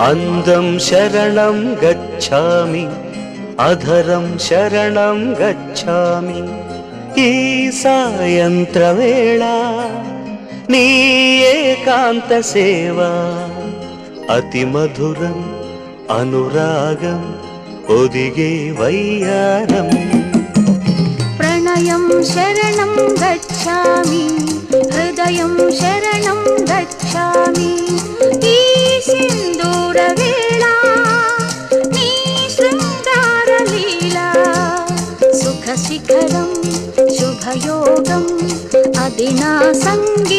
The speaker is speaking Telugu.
అందం శరణం గచ్ఛామి, అధరం శరణం గచ్ఛామి. ఈ సాయంత్రవేళ నీ ఏకాంత సేవ అతి మధురం అనురాగం ఒదిగే వయ్యారం. ప్రణయం శరణం గచ్ఛామి, హృదయం శరణం గచ్ఛామి. ఈ సింధూర వేళ నీ శృంగార లీలా సుఖ శిఖరం శుభయోగం అది నా సంగ